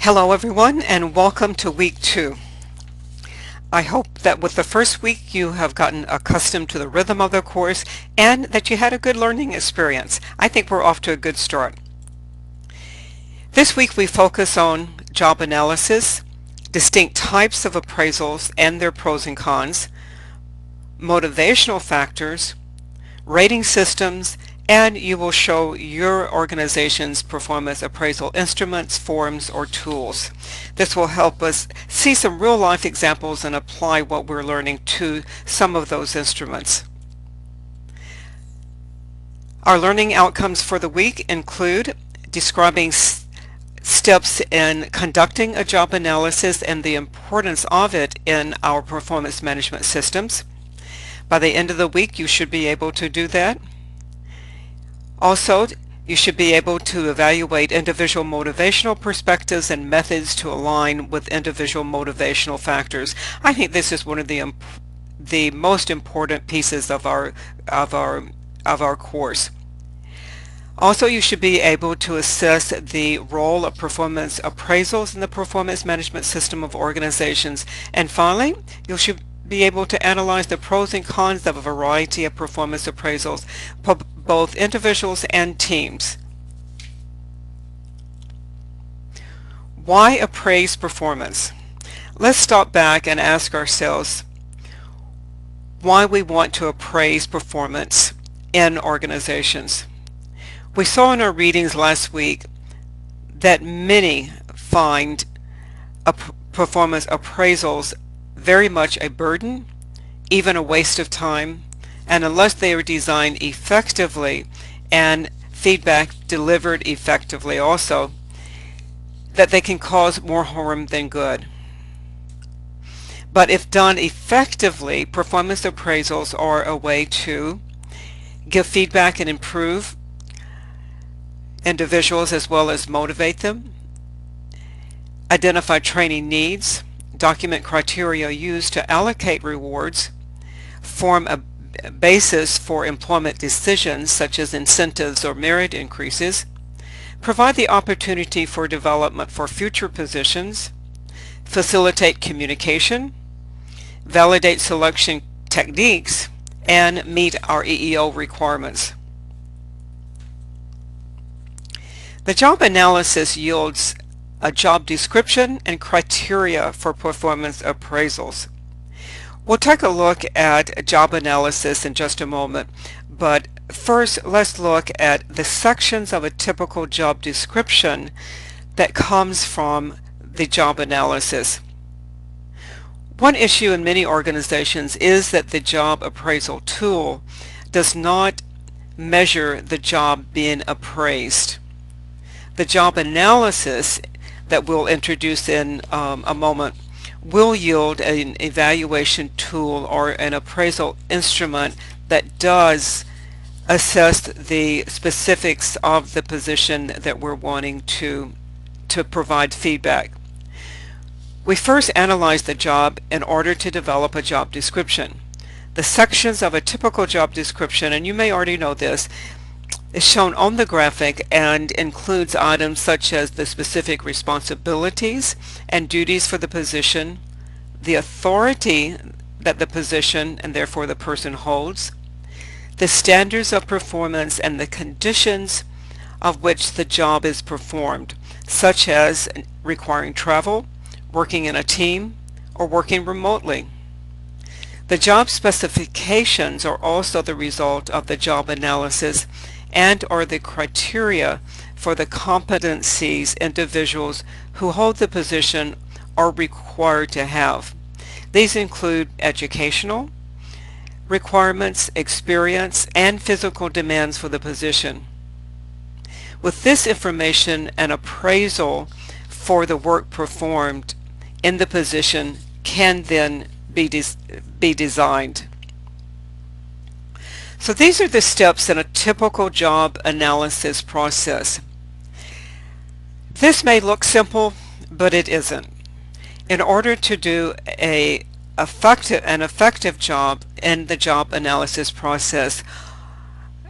Hello everyone and welcome to week 2. I hope that with the first week you have gotten accustomed to the rhythm of the course and that you had a good learning experience. I think we're off to a good start. This week we focus on job analysis, distinct types of appraisals and their pros and cons, motivational factors, rating systems, and you will show your organization's performance appraisal instruments, forms, or tools. This will help us see some real-life examples and apply what we're learning to some of those instruments. Our learning outcomes for the week include describing steps in conducting a job analysis and the importance of it in our performance management systems. By the end of the week, you should be able to do that. Also, you should be able to evaluate individual motivational perspectives and methods to align with individual motivational factors. I think this is one of the most important pieces of our course. Also, you should be able to assess the role of performance appraisals in the performance management system of organizations. And finally, you should be able to analyze the pros and cons of a variety of performance appraisals, both individuals and teams. Why appraise performance? Let's stop back and ask ourselves why we want to appraise performance in organizations. We saw in our readings last week that many find performance appraisals very much a burden, even a waste of time, and unless they are designed effectively and feedback delivered effectively also, that they can cause more harm than good. But if done effectively, performance appraisals are a way to give feedback and improve individuals as well as motivate them, identify training needs, document criteria used to allocate rewards, form a basis for employment decisions such as incentives or merit increases, provide the opportunity for development for future positions, facilitate communication, validate selection techniques, and meet our EEO requirements. The job analysis yields a job description and criteria for performance appraisals. We'll take a look at job analysis in just a moment, but first let's look at the sections of a typical job description that comes from the job analysis. One issue in many organizations is that the job appraisal tool does not measure the job being appraised. The job analysis that we'll introduce in a moment will yield an evaluation tool or an appraisal instrument that does assess the specifics of the position that we're wanting to provide feedback. We first analyze the job in order to develop a job description. The sections of a typical job description, and you may already know this, is shown on the graphic and includes items such as the specific responsibilities and duties for the position, the authority that the position and therefore the person holds, the standards of performance and the conditions of which the job is performed, such as requiring travel, working in a team, or working remotely. The job specifications are also the result of the job analysis and are the criteria for the competencies individuals who hold the position are required to have. These include educational requirements, experience, and physical demands for the position. With this information, an appraisal for the work performed in the position can then be designed. So these are the steps in a typical job analysis process. This may look simple, but it isn't. In order to do an effective job in the job analysis process,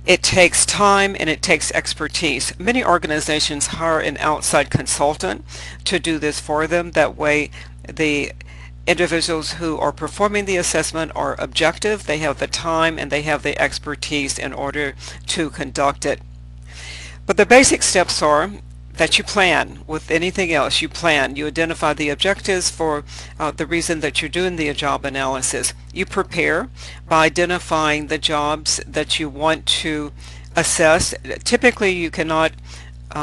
It takes time and it takes expertise. Many organizations hire an outside consultant to do this for them. That way, the individuals who are performing the assessment are objective, they have the time, and they have the expertise in order to conduct it. But the basic steps are that you plan. With anything else, you plan. You identify the objectives for the reason that you're doing the job analysis. You prepare by identifying the jobs that you want to assess. Typically, you cannot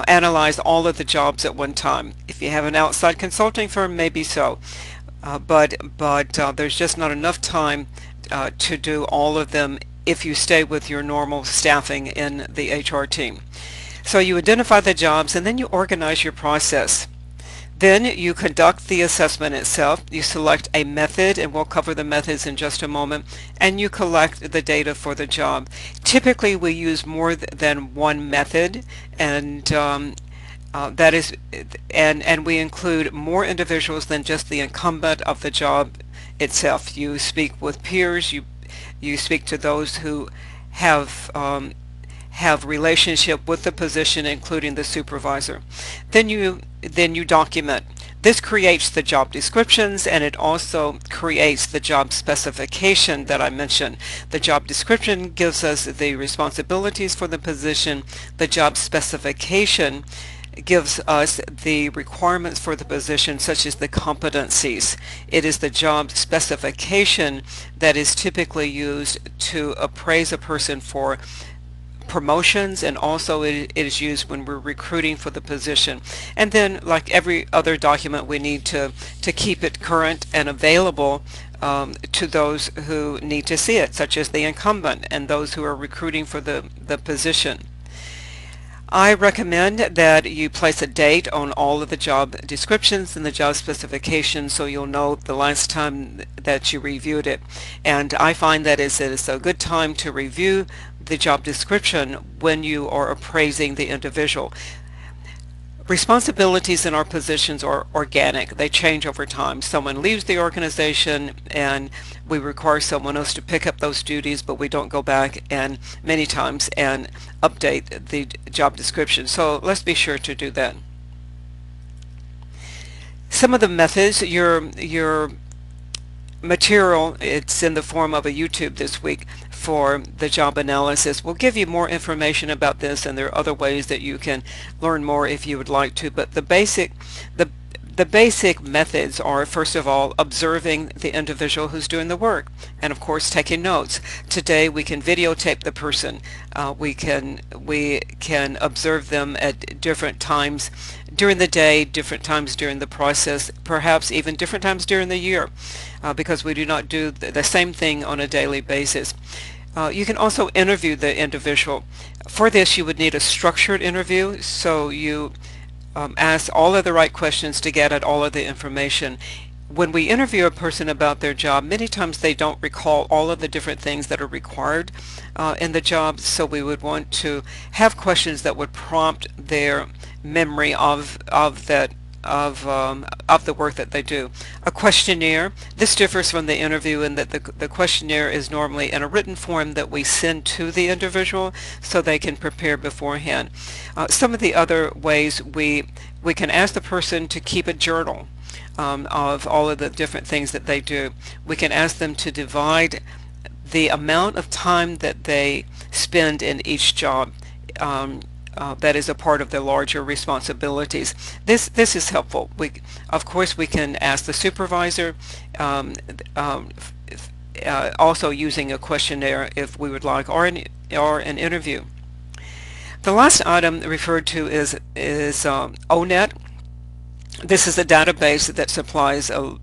analyze all of the jobs at one time. If you have an outside consulting firm, maybe so. But there's just not enough time to do all of them if you stay with your normal staffing in the HR team. So you identify the jobs and then you organize your process. Then you conduct the assessment itself. You select a method, and we'll cover the methods in just a moment, and you collect the data for the job. Typically we use more than one method, and that is, and we include more individuals than just the incumbent of the job itself. You speak with peers, you speak to those who have relationship with the position, including the supervisor. Then you document. This creates the job descriptions, and it also creates the job specification that I mentioned. The job description gives us the responsibilities for the position. The job specification gives us the requirements for the position, such as the competencies. It is the job specification that is typically used to appraise a person for promotions, and also it is used when we're recruiting for the position. And then, like every other document, we need to keep it current and available to those who need to see it, such as the incumbent and those who are recruiting for the position. I recommend that you place a date on all of the job descriptions and the job specifications, so you'll know the last time that you reviewed it. And I find that it's a good time to review the job description when you are appraising the individual. Responsibilities in our positions are organic. They change over time. Someone leaves the organization and we require someone else to pick up those duties, but we don't go back and many times and update the job description. So let's be sure to do that. Some of the methods, your material, it's in the form of a YouTube this week for the job analysis. We'll give you more information about this, and there are other ways that you can learn more if you would like to. But the basic methods are, first of all, observing the individual who's doing the work, and of course taking notes. Today we can videotape the person. We can observe them at different times during the day, different times during the process, perhaps even different times during the year, because we do not do the same thing on a daily basis. You can also interview the individual. For this, you would need a structured interview, so you ask all of the right questions to get at all of the information. When we interview a person about their job, many times they don't recall all of the different things that are required in the job, so we would want to have questions that would prompt their memory of the work that they do. A questionnaire. This differs from the interview in that the questionnaire is normally in a written form that we send to the individual so they can prepare beforehand. Some of the other ways, we can ask the person to keep a journal of all of the different things that they do. We can ask them to divide the amount of time that they spend in each job. That is a part of their larger responsibilities. This is helpful. Of course, we can ask the supervisor, also using a questionnaire if we would like, or an interview. The last item referred to is ONET. This is a database that supplies a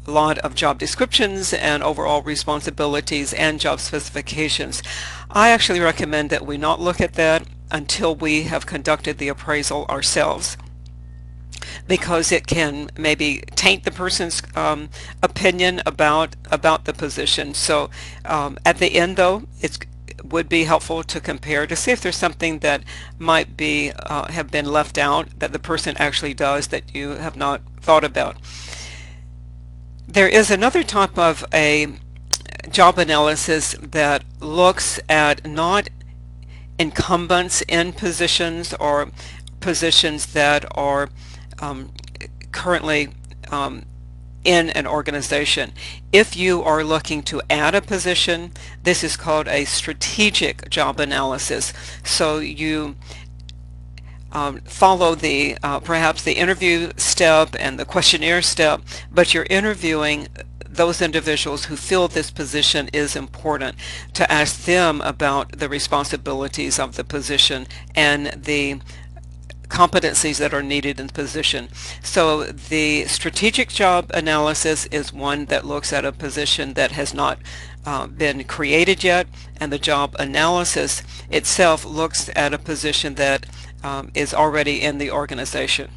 lot of job descriptions and overall responsibilities and job specifications. I actually recommend that we not look at that until we have conducted the appraisal ourselves, because it can maybe taint the person's opinion about the position. So at the end, though, it would be helpful to compare to see if there's something that might be have been left out that the person actually does that you have not thought about. There is another type of a job analysis that looks at not incumbents in positions or positions that are currently in an organization. If you are looking to add a position, this is called a strategic job analysis. So you follow the perhaps the interview step and the questionnaire step, but you're interviewing those individuals who feel this position is important, to ask them about the responsibilities of the position and the competencies that are needed in the position. So the strategic job analysis is one that looks at a position that has not been created yet, and the job analysis itself looks at a position that is already in the organization.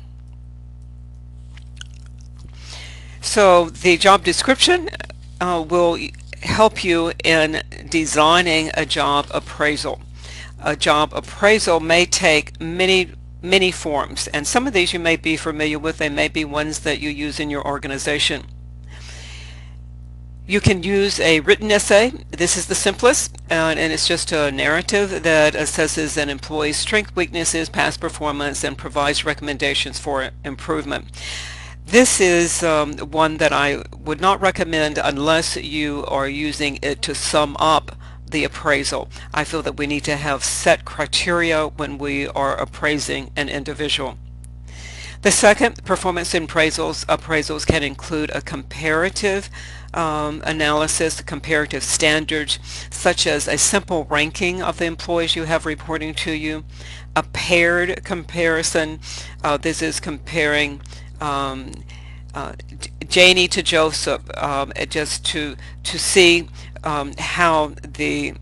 So the job description will help you in designing a job appraisal. A job appraisal may take many forms, and some of these you may be familiar with. They may be ones that you use in your organization. You can use a written essay. This is the simplest, and it's just a narrative that assesses an employee's strengths, weaknesses, past performance, and provides recommendations for improvement. This is one that I would not recommend unless you are using it to sum up the appraisal. I feel that we need to have set criteria when we are appraising an individual. The second, performance appraisals can include a comparative analysis, comparative standards, such as a simple ranking of the employees you have reporting to you, a paired comparison. This is comparing Janie to Joseph, just to see how the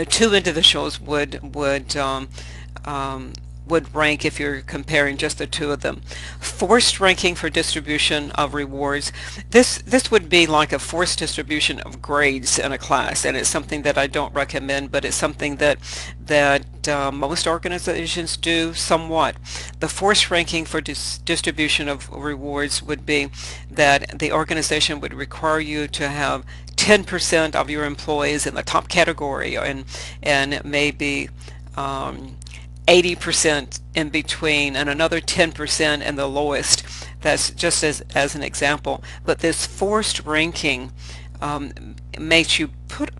two individuals would rank if you're comparing just the two of them. Forced ranking for distribution of rewards. This would be like a forced distribution of grades in a class, and it's something that I don't recommend, but it's something that most organizations do somewhat. The forced ranking for distribution of rewards would be that the organization would require you to have 10% of your employees in the top category, and maybe 80% in between, and another 10% in the lowest. That's just as an example. But this forced ranking makes you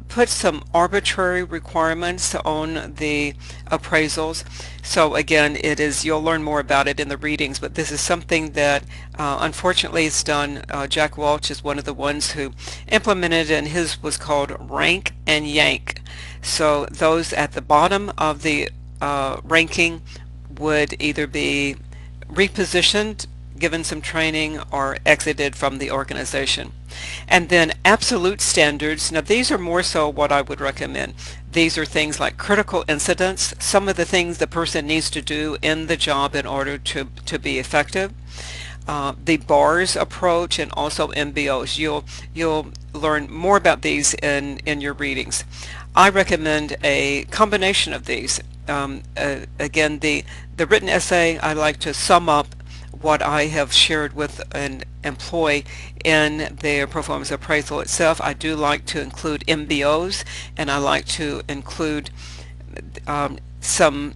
put some arbitrary requirements on the appraisals. So again, you'll learn more about it in the readings, but this is something that unfortunately is done. Jack Welch is one of the ones who implemented, and his was called rank and yank. So those at the bottom of the ranking would either be repositioned, given some training, or exited from the organization. And then absolute standards. Now these are more so what I would recommend. These are things like critical incidents, some of the things the person needs to do in the job in order to be effective. The BARS approach, and also MBOs. You'll learn more about these in your readings. I recommend a combination of these. Again, the written essay, I like to sum up what I have shared with an employee in their performance appraisal itself. I do like to include MBOs, and I like to include some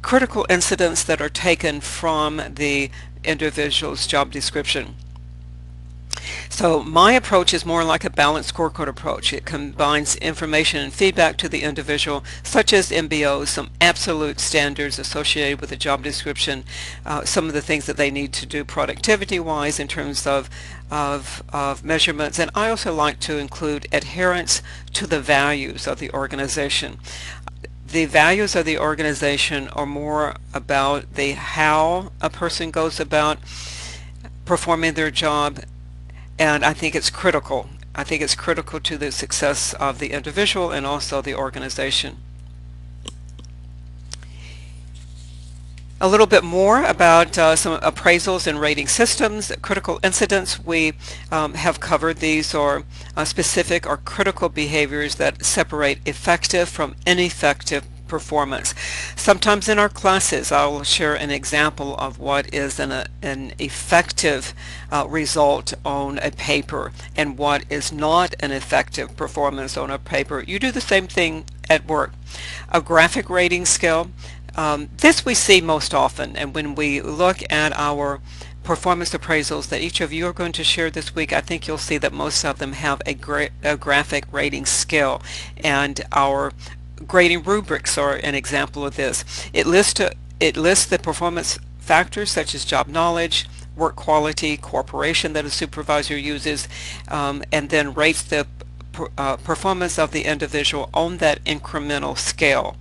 critical incidents that are taken from the individual's job description. So my approach is more like a balanced scorecard approach. It combines information and feedback to the individual, such as MBOs, some absolute standards associated with the job description, some of the things that they need to do productivity-wise in terms of measurements. And I also like to include adherence to the values of the organization. The values of the organization are more about the how a person goes about performing their job, and I think it's critical. I think it's critical to the success of the individual and also the organization. A little bit more about some appraisals and rating systems. Critical incidents, we have covered. These are specific or critical behaviors that separate effective from ineffective performance. Sometimes in our classes I'll share an example of what is an effective result on a paper and what is not an effective performance on a paper. You do the same thing at work. A graphic rating scale. This we see most often, and when we look at our performance appraisals that each of you are going to share this week, I think you'll see that most of them have a graphic rating scale, and our grading rubrics are an example of this. It lists the performance factors such as job knowledge, work quality, cooperation that a supervisor uses, and then rates the performance of the individual on that incremental scale.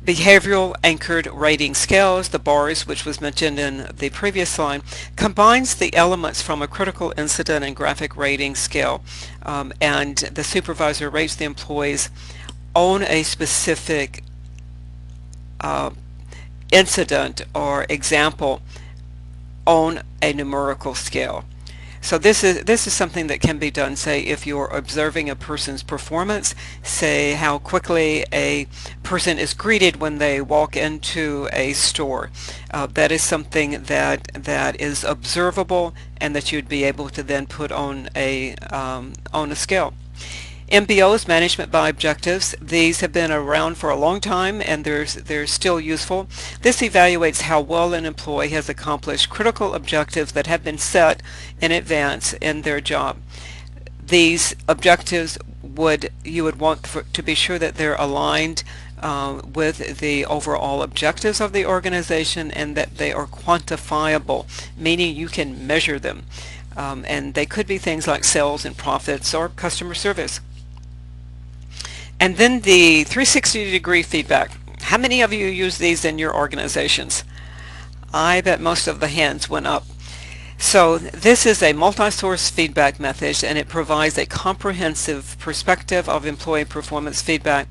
Behavioral anchored rating scales, the BARS, which was mentioned in the previous slide, combines the elements from a critical incident and graphic rating scale, and the supervisor rates the employees on a specific incident or example on a numerical scale. So this is something that can be done, say, if you're observing a person's performance, say how quickly a person is greeted when they walk into a store. That is something that is observable and that you'd be able to then put on a scale. MBOs, management by objectives, these have been around for a long time and they're still useful. This evaluates how well an employee has accomplished critical objectives that have been set in advance in their job. These objectives you would want to be sure that they're aligned with the overall objectives of the organization and that they are quantifiable, meaning you can measure them. And they could be things like sales and profits or customer service. And then the 360-degree feedback. How many of you use these in your organizations? I bet most of the hands went up. So this is a multi-source feedback method, and it provides a comprehensive perspective of employee performance feedback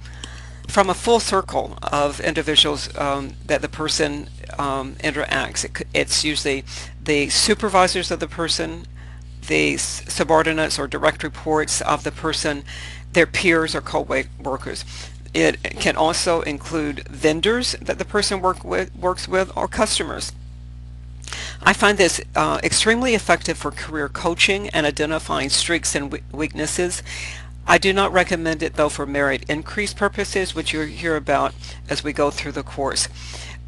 from a full circle of individuals that the person interacts. It's usually the supervisors of the person, the subordinates or direct reports of the person, their peers or co-workers. It can also include vendors that the person works with or customers. I find this extremely effective for career coaching and identifying strengths and weaknesses. I do not recommend it though for merit increase purposes, which you'll hear about as we go through the course.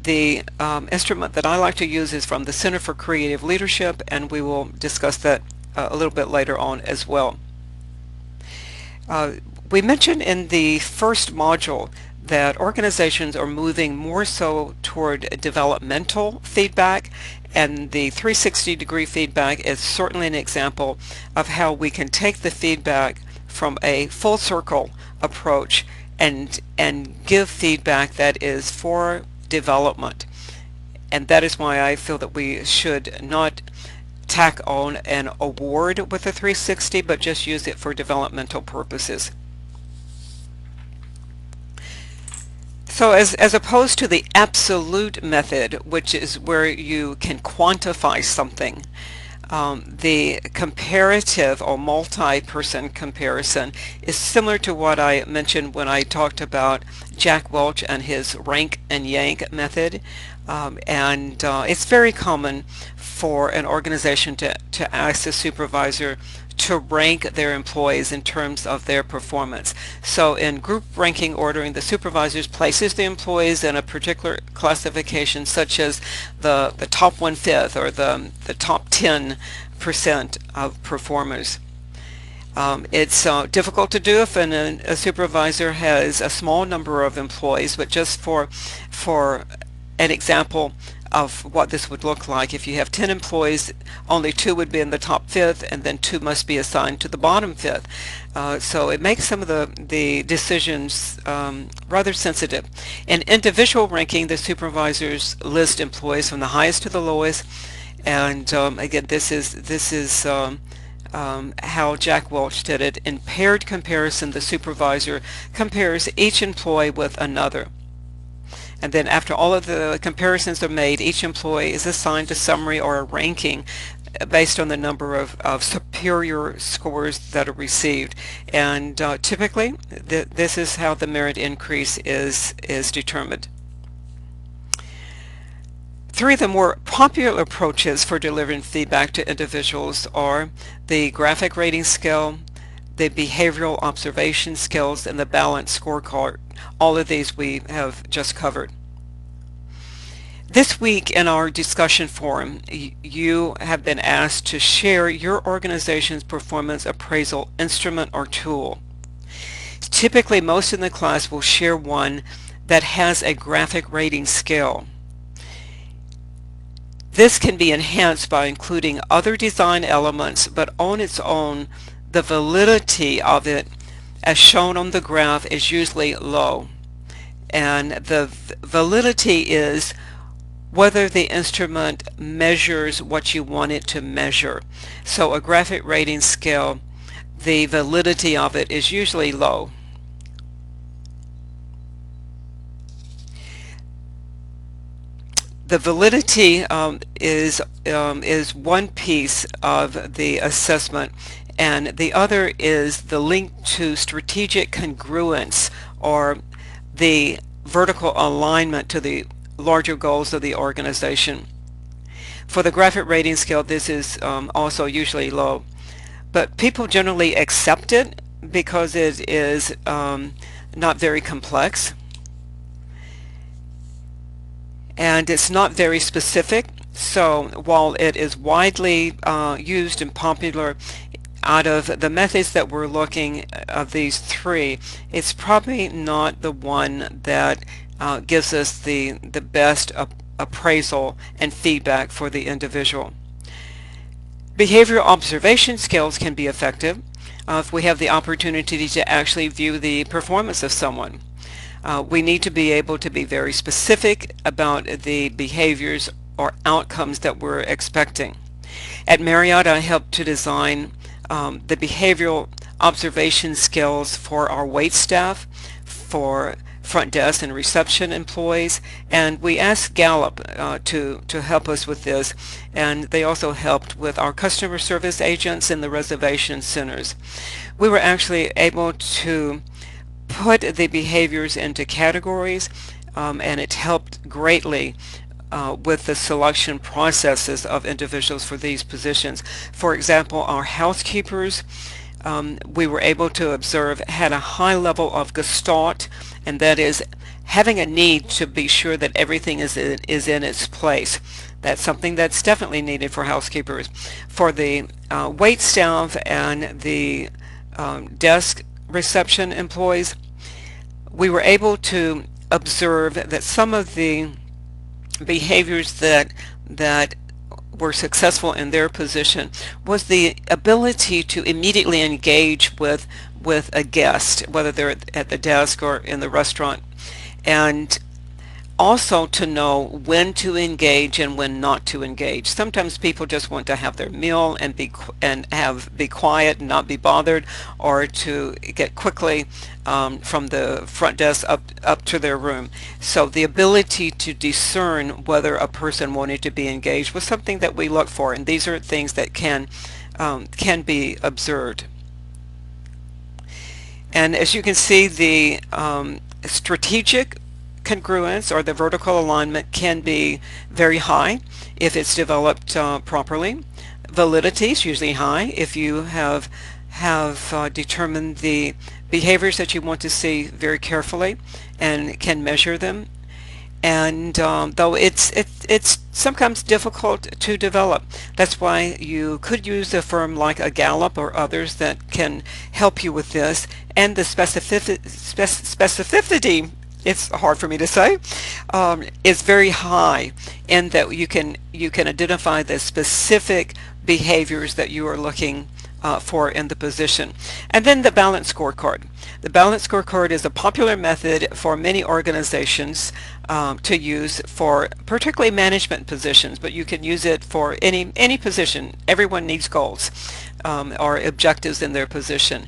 The instrument that I like to use is from the Center for Creative Leadership, and we will discuss that a little bit later on as well. We mentioned in the first module that organizations are moving more so toward developmental feedback, and the 360-degree feedback is certainly an example of how we can take the feedback from a full circle approach and give feedback that is for development. And that is why I feel that we should not tack on an award with a 360, but just use it for developmental purposes. So as opposed to the absolute method, which is where you can quantify something, the comparative or multi-person comparison is similar to what I mentioned when I talked about Jack Welch and his rank and yank method. It's very common for an organization to ask the supervisor to rank their employees in terms of their performance. So in group ranking ordering, the supervisors places the employees in a particular classification, such as the top 1/5 or the top 10% of performers. It's difficult to do if a supervisor has a small number of employees, but just for an example of what this would look like, if you have 10 employees, only 2 would be in the top 5th, and then 2 must be assigned to the bottom 5th. So it makes some of the decisions rather sensitive. In individual ranking, the supervisors list employees from the highest to the lowest, and again, this is how Jack Welch did it. In paired comparison, the supervisor compares each employee with another. And then after all of the comparisons are made, each employee is assigned a summary or a ranking based on the number of superior scores that are received. And typically, this is how the merit increase is determined. 3 of the more popular approaches for delivering feedback to individuals are the graphic rating scale, the behavioral observation skills, and the balance scorecard. All of these we have just covered. This week in our discussion forum, you have been asked to share your organization's performance appraisal instrument or tool. Typically, most in the class will share one that has a graphic rating scale. This can be enhanced by including other design elements, but on its own, the validity of it, as shown on the graph, is usually low. And the validity is whether the instrument measures what you want it to measure. So a graphic rating scale, the validity of it is usually low. The validity is one piece of the assessment, and the other is the link to strategic congruence, or the vertical alignment to the larger goals of the organization. For the graphic rating scale, this is also usually low, but people generally accept it because it is not very complex, and it's not very specific. So while it is widely used and popular, out of the methods that we're looking of these three, it's probably not the one that gives us the best appraisal and feedback for the individual. Behavioral observation skills can be effective if we have the opportunity to actually view the performance of someone. We need to be able to be very specific about the behaviors or outcomes that we're expecting. At Marriott, I helped to design the behavioral observation skills for our wait staff, for front desk and reception employees, and we asked Gallup to help us with this, and they also helped with our customer service agents in the reservation centers. We were actually able to put the behaviors into categories, and it helped greatly with the selection processes of individuals for these positions. For example, our housekeepers, we were able to observe, had a high level of gestalt, and that is having a need to be sure that everything is in its place. That's something that's definitely needed for housekeepers. For the wait staff and the desk reception employees, we were able to observe that some of the behaviors that were successful in their position was the ability to immediately engage with a guest, whether they're at the desk or in the restaurant, and also to know when to engage and when not to engage. Sometimes people just want to have their meal and be quiet and not be bothered, or to get quickly from the front desk up to their room. So the ability to discern whether a person wanted to be engaged was something that we look for, and these are things that can be observed. And as you can see, the strategic congruence, or the vertical alignment, can be very high if it's developed properly. Validity is usually high if you have determined the behaviors that you want to see very carefully and can measure them. And though it's sometimes difficult to develop, that's why you could use a firm like a Gallup or others that can help you with this. And the specificity, it's hard for me to say, is very high, in that you can identify the specific behaviors that you are looking for in the position. And then the balance scorecard. The balance scorecard is a popular method for many organizations to use for particularly management positions, but you can use it for any position. Everyone needs goals or objectives in their position.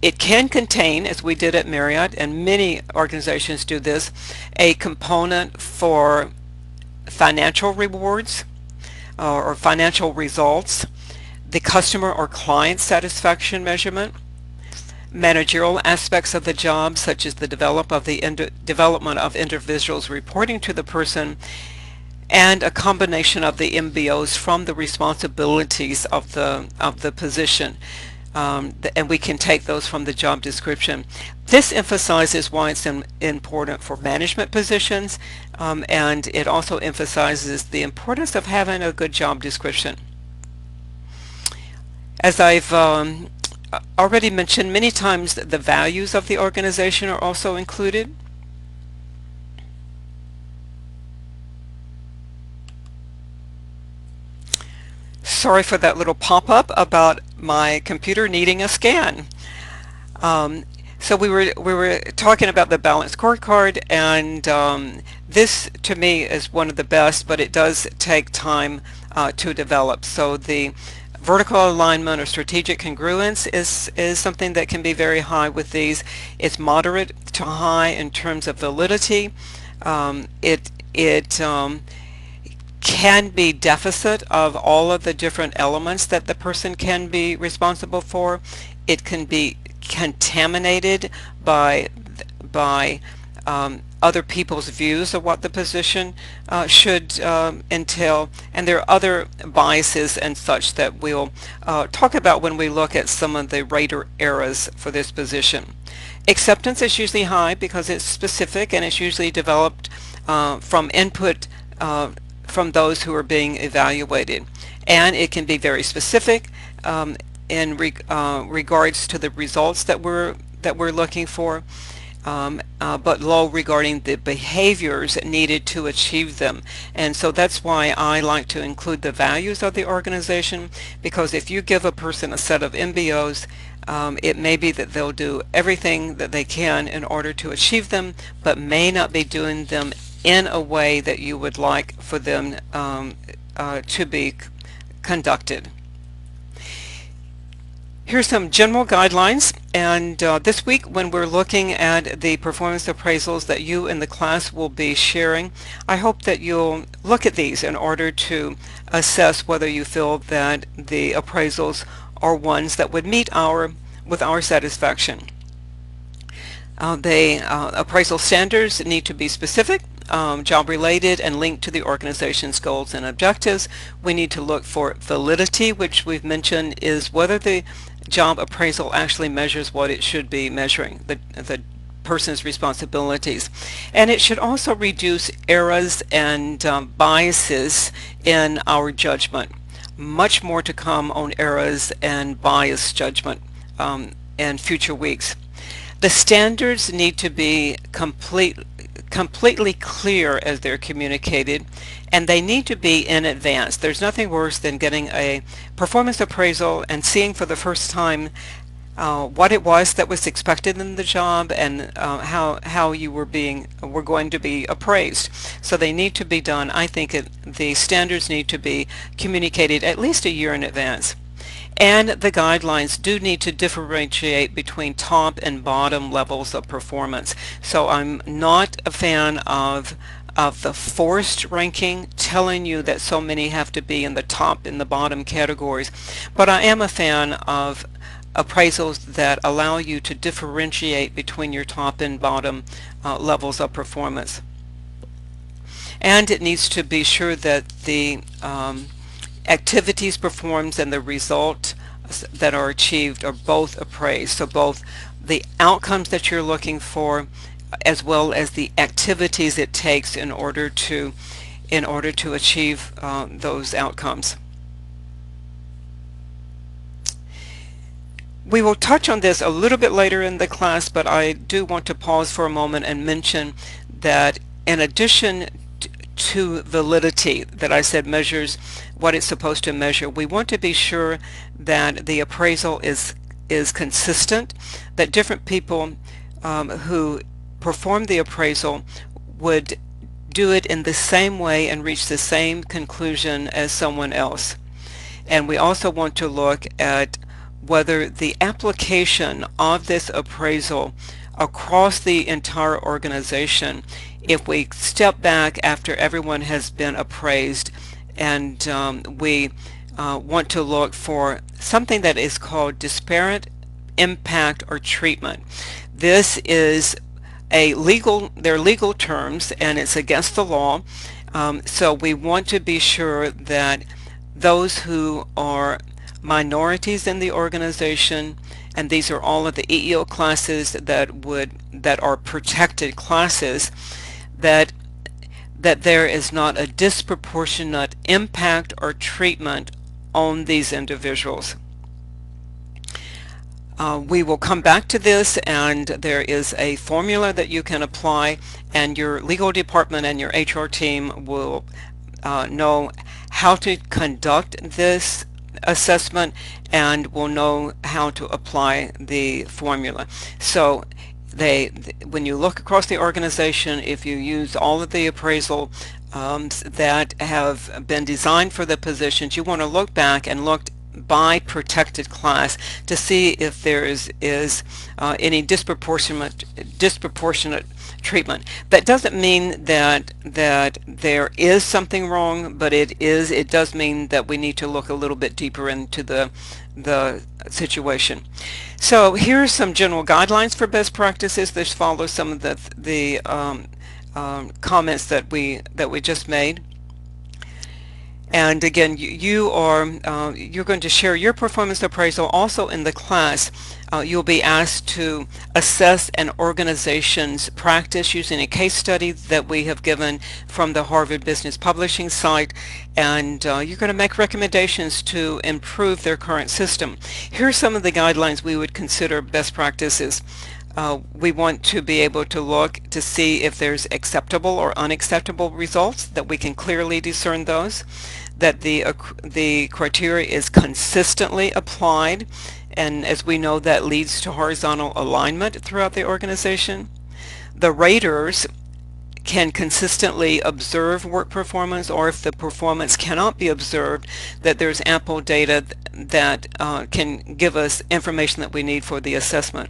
It can contain, as we did at Marriott, and many organizations do this, a component for financial rewards or financial results, the customer or client satisfaction measurement, managerial aspects of the job, such as the development of individuals reporting to the person, and a combination of the MBOs from the responsibilities of the position. and we can take those from the job description. This emphasizes why it's important for management positions, and it also emphasizes the importance of having a good job description. As I've already mentioned many times, the values of the organization are also included. Sorry for that little pop-up about my computer needing a scan. So we were talking about the balanced scorecard, and this to me is one of the best, but it does take time to develop. So the vertical alignment or strategic congruence is something that can be very high with these. It's moderate to high in terms of validity. It can be deficit of all of the different elements that the person can be responsible for. It can be contaminated by other people's views of what the position should entail, and there are other biases and such that we'll talk about when we look at some of the rater errors for this position. Acceptance is usually high because it's specific, and it's usually developed from input from those who are being evaluated, and it can be very specific in regards to the results that we're looking for, but low regarding the behaviors needed to achieve them. And so that's why I like to include the values of the organization, because if you give a person a set of MBOs, it may be that they'll do everything that they can in order to achieve them, but may not be doing them in a way that you would like for them to be conducted. Here's some general guidelines, and this week when we're looking at the performance appraisals that you in the class will be sharing, I hope that you'll look at these in order to assess whether you feel that the appraisals are ones that would meet with our satisfaction. The appraisal standards need to be specific, job related, and linked to the organization's goals and objectives. We need to look for validity, which we've mentioned is whether the job appraisal actually measures what it should be measuring, the person's responsibilities. And it should also reduce errors and biases in our judgment. Much more to come on errors and bias judgment in future weeks. The standards need to be completely clear as they're communicated, and they need to be in advance. There's nothing worse than getting a performance appraisal and seeing for the first time what it was that was expected in the job, and how you were going to be appraised. So they need to be done. I think the standards need to be communicated at least a year in advance. And the guidelines do need to differentiate between top and bottom levels of performance. So I'm not a fan of the forced ranking telling you that so many have to be in the top and the bottom categories, but I am a fan of appraisals that allow you to differentiate between your top and bottom levels of performance. And it needs to be sure that the activities performed and the result that are achieved are both appraised. So both the outcomes that you're looking for as well as the activities it takes in order to achieve those outcomes. We will touch on this a little bit later in the class, but I do want to pause for a moment and mention that in addition to validity that I said measures what it's supposed to measure, we want to be sure that the appraisal is consistent, that different people who perform the appraisal would do it in the same way and reach the same conclusion as someone else. And we also want to look at whether the application of this appraisal across the entire organization, if we step back after everyone has been appraised, and we want to look for something that is called disparate impact or treatment. This is they're legal terms, and it's against the law. So we want to be sure that those who are minorities in the organization, and these are all of the EEO classes that are protected classes, that there is not a disproportionate impact or treatment on these individuals. We will come back to this, and there is a formula that you can apply, and your legal department and your HR team will know how to conduct this assessment and will know how to apply the formula. So when you look across the organization, if you use all of the appraisal that have been designed for the positions, you want to look back and look by protected class to see if there is any disproportionate treatment. That doesn't mean that there is something wrong, but it does mean that we need to look a little bit deeper into the situation. So here are some general guidelines for best practices. This follows some of the comments that we just made. And again, you're going to share your performance appraisal also in the class. You'll be asked to assess an organization's practice using a case study that we have given from the Harvard Business Publishing site, and you're going to make recommendations to improve their current system. Here are some of the guidelines we would consider best practices. We want to be able to look to see if there's acceptable or unacceptable results, that we can clearly discern those, that the criteria is consistently applied, and as we know, that leads to horizontal alignment throughout the organization. The raters can consistently observe work performance, or if the performance cannot be observed, that there's ample data that can give us information that we need for the assessment.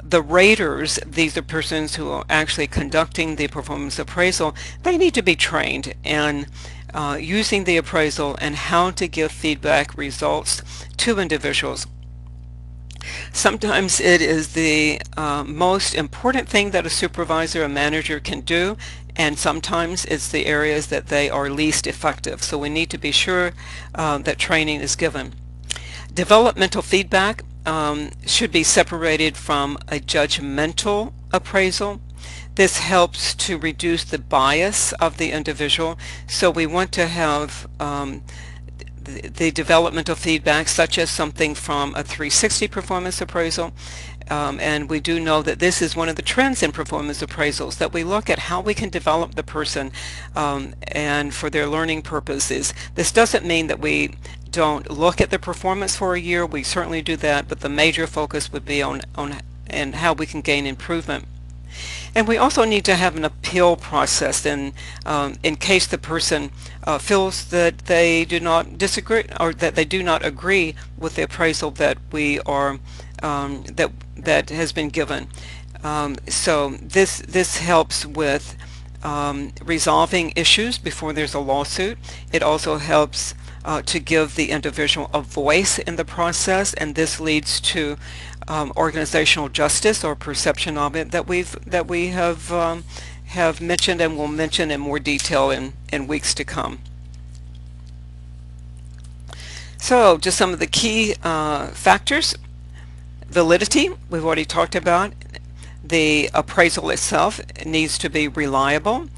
The raters, these are persons who are actually conducting the performance appraisal, they need to be trained in using the appraisal and how to give feedback results to individuals. Sometimes it is the most important thing that a supervisor or manager can do, and sometimes it's the areas that they are least effective. So we need to be sure that training is given. Developmental feedback should be separated from a judgmental appraisal. This helps to reduce the bias of the individual. So we want to have the developmental feedback, such as something from a 360 performance appraisal. And we do know that this is one of the trends in performance appraisals, that we look at how we can develop the person and for their learning purposes. This doesn't mean that we don't look at the performance for a year. We certainly do that, but the major focus would be on and how we can gain improvement. And we also need to have an appeal process in case the person feels that they do not disagree, or that they do not agree with the appraisal that we are that has been given. So this helps with resolving issues before there's a lawsuit. It also helps to give the individual a voice in the process, and this leads to organizational justice, or perception of it, that we have mentioned and will mention in more detail in weeks to come. So just some of the key factors. Validity, we've already talked about. The appraisal itself needs to be reliable.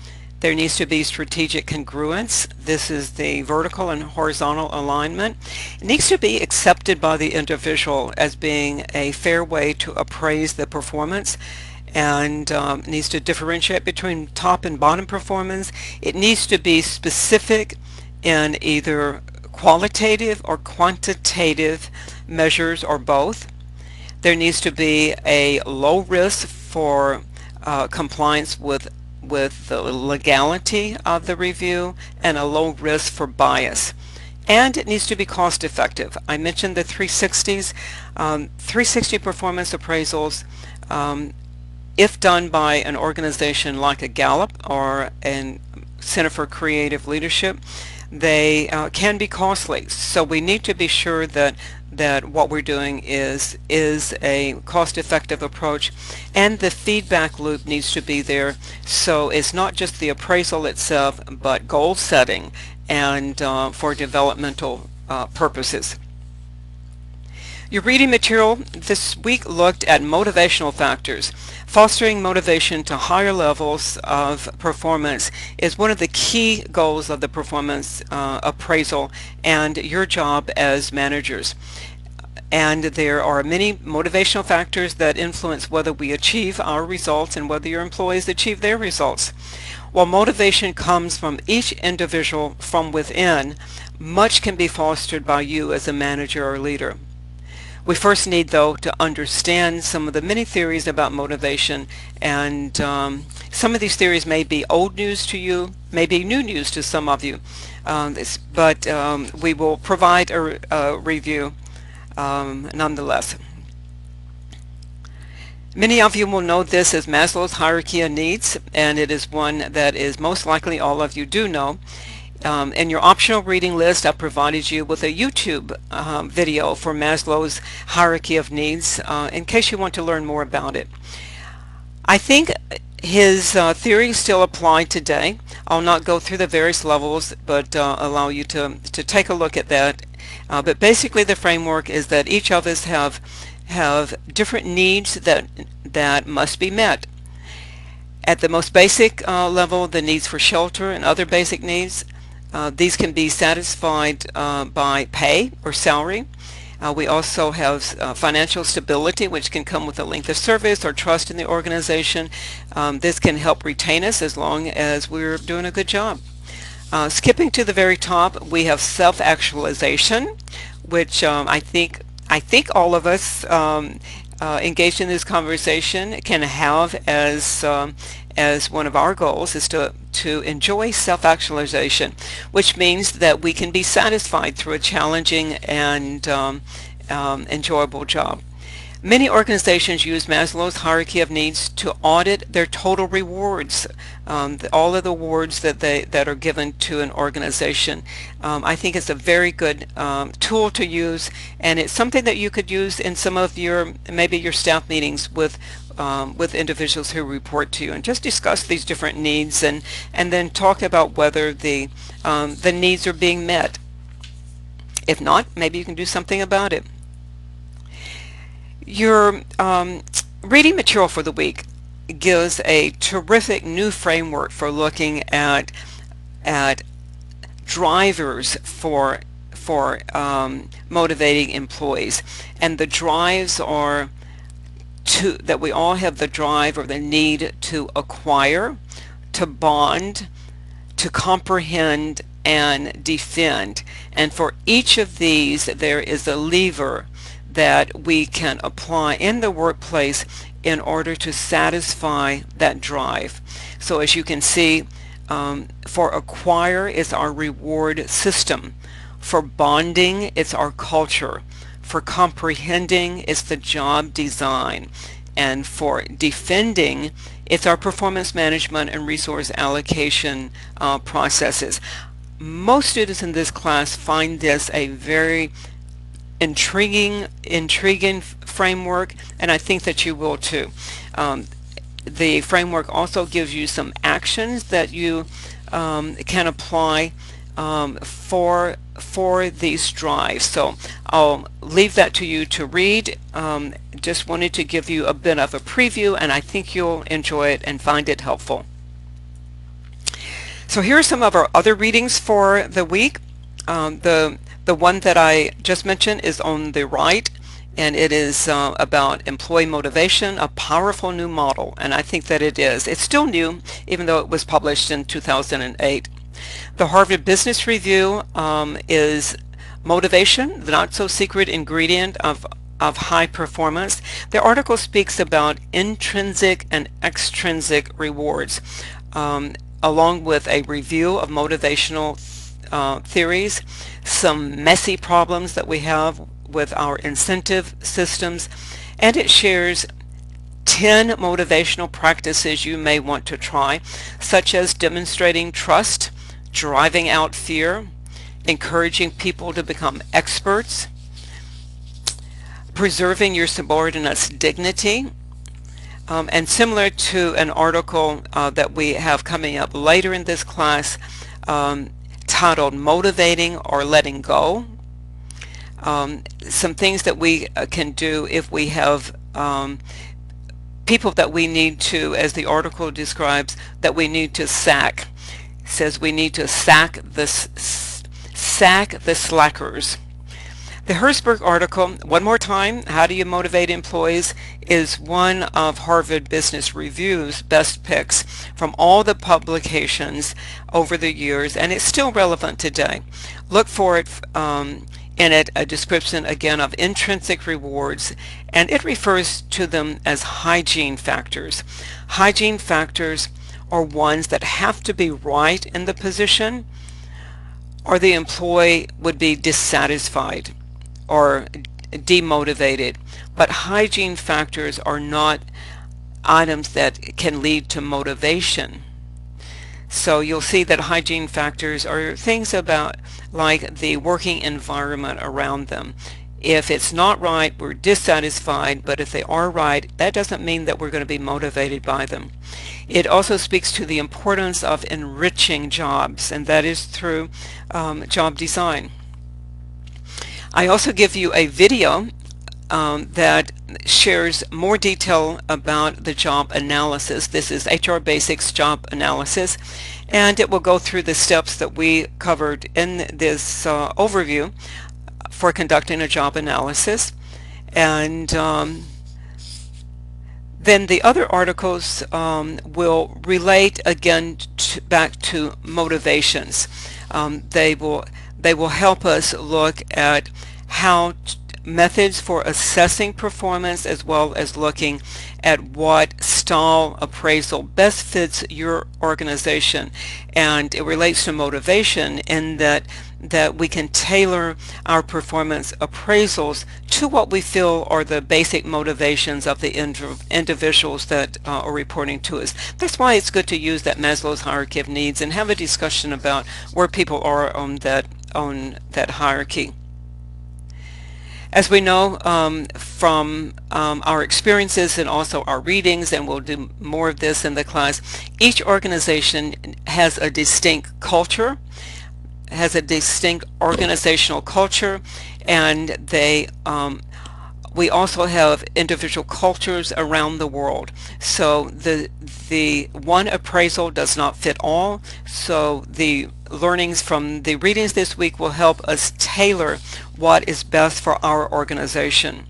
There needs to be strategic congruence. This is the vertical and horizontal alignment. It needs to be accepted by the individual as being a fair way to appraise the performance, and needs to differentiate between top and bottom performance. It needs to be specific in either qualitative or quantitative measures, or both. There needs to be a low risk for compliance with the legality of the review, and a low risk for bias. And it needs to be cost effective. I mentioned the 360s. 360 performance appraisals, if done by an organization like a Gallup or a Center for Creative Leadership, they can be costly. So we need to be sure that what we're doing is a cost-effective approach, and the feedback loop needs to be there. So it's not just the appraisal itself, but goal setting and for developmental purposes. Your reading material this week looked at motivational factors. Fostering motivation to higher levels of performance is one of the key goals of the performance appraisal and your job as managers. And there are many motivational factors that influence whether we achieve our results and whether your employees achieve their results. While motivation comes from each individual from within, much can be fostered by you as a manager or leader. We first need, though, to understand some of the many theories about motivation, and some of these theories may be old news to you, may be new news to some of you, but we will provide a review nonetheless. Many of you will know this as Maslow's hierarchy of needs, and it is one that is most likely all of you do know. In your optional reading list, I provided you with a YouTube video for Maslow's hierarchy of needs in case you want to learn more about it. I think his theories still apply today. I'll not go through the various levels, but allow you to take a look at that. But basically the framework is that each of us have different needs that must be met. At the most basic level, the needs for shelter and other basic needs, these can be satisfied by pay or salary. We also have financial stability, which can come with a length of service or trust in the organization. This can help retain us as long as we're doing a good job. Skipping to the very top, we have self-actualization, which I think all of us engaged in this conversation can have as one of our goals is to enjoy self-actualization, which means that we can be satisfied through a challenging and enjoyable job. Many organizations use Maslow's hierarchy of needs to audit their total rewards, all of the awards that are given to an organization. I think it's a very good tool to use, and it's something that you could use in some of maybe your staff meetings with individuals who report to you, and just discuss these different needs and then talk about whether the needs are being met. If not, maybe you can do something about it. Your reading material for the week gives a terrific new framework for looking at drivers for motivating employees, and the drives are that we all have the drive or the need to acquire, to bond, to comprehend, and defend. And for each of these, there is a lever that we can apply in the workplace in order to satisfy that drive. So as you can see, for acquire, it's our reward system. For bonding, it's our culture. For comprehending, it's the job design. And for defending, it's our performance management and resource allocation processes. Most students in this class find this a very intriguing framework, and I think that you will too. The framework also gives you some actions that you can apply for these drives. So I'll leave that to you to read. Just wanted to give you a bit of a preview, and I think you'll enjoy it and find it helpful. So here are some of our other readings for the week. The one that I just mentioned is on the right, and it is about employee motivation, a powerful new model, and I think that it is. It's still new, even though it was published in 2008. The Harvard Business Review is motivation, the not-so-secret ingredient of high performance. The article speaks about intrinsic and extrinsic rewards, along with a review of motivational theories, some messy problems that we have with our incentive systems, and it shares 10 motivational practices you may want to try, such as demonstrating trust, driving out fear, encouraging people to become experts, preserving your subordinates' dignity, and similar to an article that we have coming up later in this class titled Motivating or Letting Go, some things that we can do if we have people that we need to, as the article describes, that we need to sack. It says we need to sack the slackers. The Herzberg article, one more time, How Do You Motivate Employees, is one of Harvard Business Review's best picks from all the publications over the years, and it's still relevant today. Look for it in it, a description again of intrinsic rewards, and it refers to them as hygiene factors. Hygiene factors are ones that have to be right in the position, or the employee would be dissatisfied or demotivated. But hygiene factors are not items that can lead to motivation. So you'll see that hygiene factors are things about like the working environment around them. If it's not right, we're dissatisfied, but if they are right, that doesn't mean that we're going to be motivated by them. It also speaks to the importance of enriching jobs, and that is through job design. I also give you a video that shares more detail about the job analysis. This is HR Basics Job Analysis, and it will go through the steps that we covered in this overview for conducting a job analysis. And then the other articles will relate again back to motivations. They will help us look at how methods for assessing performance, as well as looking at what style appraisal best fits your organization. And it relates to motivation in that we can tailor our performance appraisals to what we feel are the basic motivations of the individuals that are reporting to us. That's why it's good to use that Maslow's hierarchy of needs and have a discussion about where people are on that hierarchy. As we know from our experiences and also our readings, and we'll do more of this in the class, each organization has a distinct culture, has a distinct organizational culture, and we also have individual cultures around the world. So the one appraisal does not fit all. So the learnings from the readings this week will help us tailor what is best for our organization.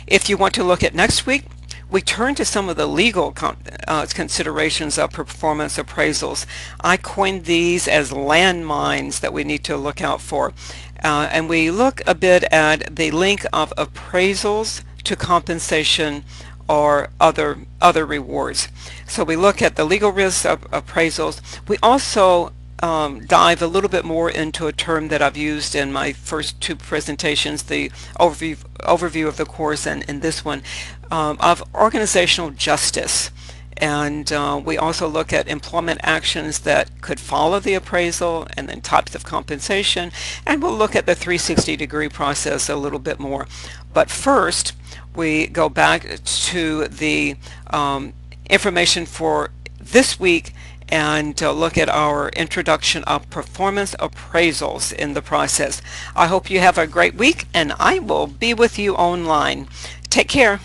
If you want to look at next week, we turn to some of the legal considerations of performance appraisals. I coined these as landmines that we need to look out for. And we look a bit at the link of appraisals to compensation or other rewards. So we look at the legal risks of appraisals. We also dive a little bit more into a term that I've used in my first two presentations, the overview of the course and in this one, of organizational justice. And we also look at employment actions that could follow the appraisal, and then types of compensation, and we'll look at the 360-degree process a little bit more. But first, we go back to the information for this week and look at our introduction of performance appraisals in the process. I hope you have a great week, and I will be with you online. Take care.